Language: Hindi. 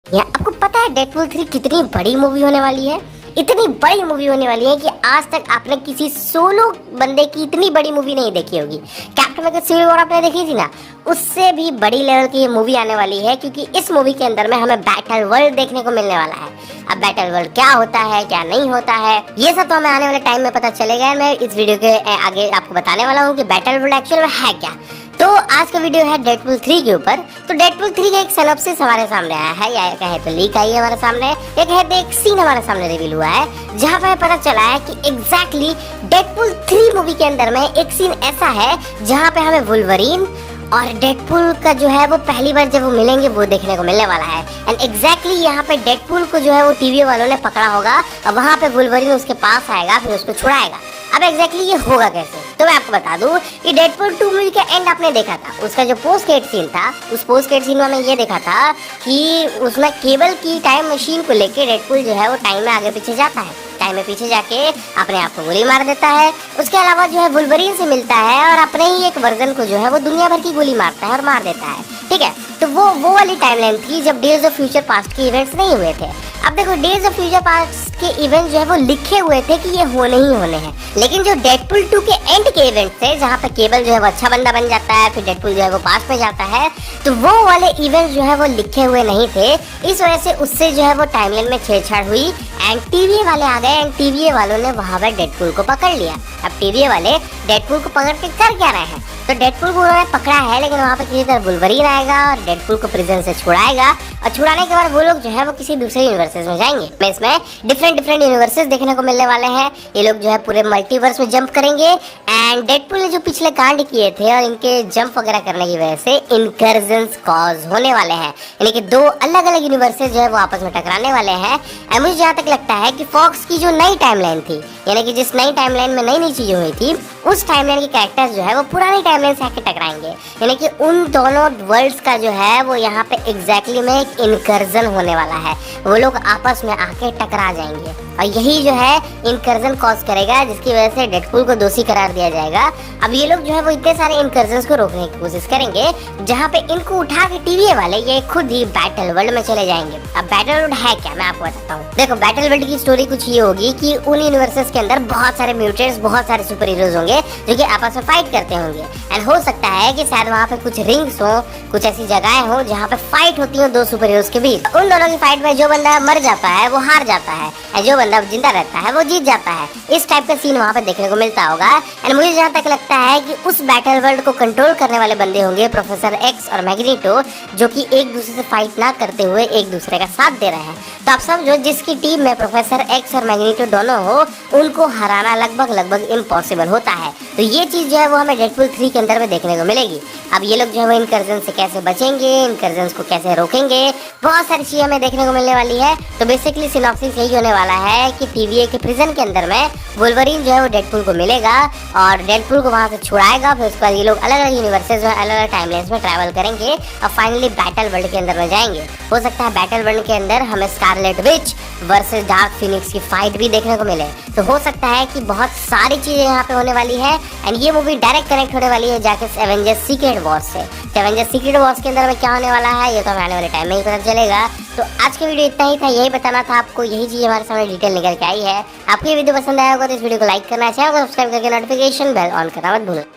या आपको पता है डेडपूल 3 कितनी बड़ी मूवी होने वाली है? इतनी बड़ी मूवी होने वाली है कि आज तक आपने किसी सोलो बंदे की इतनी बड़ी मूवी नहीं देखी होगी। कैप्टन अमेरिका सिविल वॉर आपने देखी थी ना, उससे भी बड़ी लेवल की ये मूवी आने वाली है, क्योंकि इस मूवी के अंदर में हमें बैटल वर्ल्ड देखने को मिलने वाला है। अब बैटल वर्ल्ड क्या होता है, क्या नहीं होता है, ये सब तो हमें आने वाले टाइम में पता चलेगा। मैं इस वीडियो के आगे आपको बताने वाला हूँ कि बैटल वर्ल्ड एक्चुअल में है क्या। तो आज का वीडियो है डेडपूल 3 के ऊपर। तो डेडपूल 3 का एक सिनॉप्सिस हमारे सामने आया है, या कहे तो लीक आई है हमारे सामने, या कहे तो एक सीन हमारे सामने रिवील हुआ है, जहाँ पे पता चला है कि एग्जैक्टली डेडपूल 3 मूवी के अंदर में एक सीन ऐसा है जहाँ पे हमें वुल्वरीन और डेडपूल का जो है वो पहली बार जब वो मिलेंगे वो देखने को मिलने वाला है। एंड एग्जैक्टली यहाँ पे डेडपूल को जो है वो टीवी वालों ने पकड़ा होगा और वहाँ पे वुल्वरीन उसके पास आएगा, फिर उसको छुड़ाएगा। अब एग्जैक्टली ये होगा कैसे, तो मैं आपको बता दूं कि डेडपूल 2 मूवी का एंड आपने देखा था, उसका जो पोस्ट क्रेडिट सीन था, उस पोस्ट क्रेडिट सीन में हमें ये देखा था कि उसमें केबल की टाइम मशीन को लेके डेडपूल जो है वो टाइम में आगे पीछे जाता है, टाइम में पीछे जाके अपने आप को गोली मार देता है। उसके अलावा जो है वुल्वरीन से मिलता है और अपने ही एक वर्जन को जो है वो दुनिया भर की गोली मारता है और मार देता है। ठीक है, तो वो वाली टाइमलाइन थी जब डेज ऑफ फ्यूचर पास्ट के इवेंट्स नहीं हुए थे। अब देखो, डेज ऑफ फ्यूचर पास्ट के इवेंट जो है वो लिखे हुए थे कि ये होने ही होने हैं, लेकिन जो डेडपूल 2 के एंड के इवेंट थे जहाँ पे केबल जो है वो अच्छा बंदा बन जाता है, फिर डेडपूल जो है वो पास्ट में जाता है, तो वो वाले इवेंट जो है वो लिखे हुए नहीं थे। इस वजह से उससे जो है वो टाइमलाइन में छेड़छाड़ हुई एंड टीवीए वाले आ गए एंड टीवीए वालों ने वहां पर डेडपूल को पकड़ लिया। अब टीवीए वाले डेडपूल को पकड़ के कर क्या रहे हैं, तो डेडपूल को उन्होंने पकड़ा है, लेकिन वहाँ पे किसी तरह वुल्वरीन आएगा और डेडपूल को प्रिजन से छुड़ाएगा, और छुड़ाने के बाद वो लोग जो है वो किसी दूसरे यूनिवर्सेस में जाएंगे। इसमें डिफरेंट यूनिवर्सेस देखने को मिलने वाले हैं। ये लोग जो है पूरे मल्टीवर्स में जंप करेंगे एंड डेडपूल ने जो पिछले कांड किए थे और इनके जंप वगैरह करने की वजह से इनकर्जन्स कॉज होने वाले हैं, यानी कि दो अलग अलग यूनिवर्सेस जो है वो आपस में टकराने वाले हैं। एंड मुझे जहाँ तक लगता है कि फॉक्स की जो नई टाइमलाइन थी, यानी कि जिस नई टाइमलाइन में नई नई चीजें हुई थी, उस टाइमलाइन के कैरेक्टर्स जो है वो पुरानी टाइमलाइन से आके टकराएंगे, यानी कि उन दोनों वर्ल्ड्स का जो है वो यहाँ पे एग्जैक्टली में एक इनकर्जन होने वाला है। वो लोग आपस में आके टकरा जाएंगे और यही जो है इनकर्जन कॉज करेगा, जिसकी वजह से डेडपूल को दोषी करार दिया जाएगा। अब ये लोग जो है वो इतने सारे इनकर्जन्स को रोकने की कोशिश करेंगे, जहाँ पे इनको उठा के टीवी वाले ये खुद ही बैटल वर्ल्ड में चले जाएंगे। अब बैटल वर्ल्ड है क्या, मैं आपको बताता हूँ। देखो, बैटल वर्ल्ड की स्टोरी कुछ ये होगी कि उन यूनिवर्सेस के अंदर बहुत सारे म्यूटेंट्स, बहुत सारे सुपर हीरोज होंगे जो कि आपस में फाइट करते होंगे। एंड हो सकता है कि शायद वहाँ पे कुछ रिंग्स हो, कुछ ऐसी जगहें हो जहाँ पे फाइट होती हो दो सुपर हीरोज के बीच। उन दोनों की फाइट में जो बंदा मर जाता है वो हार जाता है, और जो बंदा जिंदा रहता है वो जीत जाता है। इस टाइप का सीन वहाँ पे देखने को मिलता होगा। एंड मुझे जहाँ तक लगता है कि उस बैटल वर्ल्ड को कंट्रोल करने वाले बंदे होंगे प्रोफेसर एक्स और मैग्नीटो, जो कि एक दूसरे से फाइट ना करते हुए एक दूसरे का साथ दे रहे हैं। तो आप समझो, जिसकी टीम में प्रोफेसर एक्स और मैग्नीटो दोनों हो, उनको हराना लगभग इम्पॉसिबल होता है। तो ये चीज जो है वो हमें डेडपूल 3 के अंदर में देखने को मिलेगी। अब ये लोग जो है वो इनकर्जन से कैसे बचेंगे, इनकर्जन को कैसे रोकेंगे, बहुत सारी चीजें हमें देखने को मिलने वाली है। तो बेसिकली सिनॉप्सिस यही होने वाला है कि टीवीए के प्रिजन के अंदर में वुल्वरीन जो है वो डेडपूल को मिलेगा और डेडपूल को वहां से छुड़ाएगा। फिर उसके बाद ये लोग अलग अलग यूनिवर्सेस में, अलग अलग टाइमलाइंस में ट्रैवल करेंगे और फाइनली बैटल वर्ल्ड के अंदर में जाएंगे। हो सकता है बैटल वर्ल्ड के अंदर हमें Scarlet Witch versus dark Phoenix की फाइट भी देखने को मिले। तो हो सकता है कि बहुत सारी चीजें यहाँ पे होने वाली है। एंड ये मूवी डायरेक्ट कनेक्ट होने वाली है जाके एवेंजर्स सीक्रेट वॉर्स से। तो एवेंजर्स सीक्रेट वॉर्स के अंदर में क्या होने वाला है ये तो हमें आने वाले टाइम में ही पता चलेगा। तो आज का वीडियो इतना ही था, यही बताना था आपको, यही चीज हमारे सामने डिटेल निकल के आई है। आपको ये वीडियो पसंद आया होगा तो इस वीडियो को लाइक करना, चैनल को सब्सक्राइब करके नोटिफिकेशन बेल ऑन करना मत भूलना।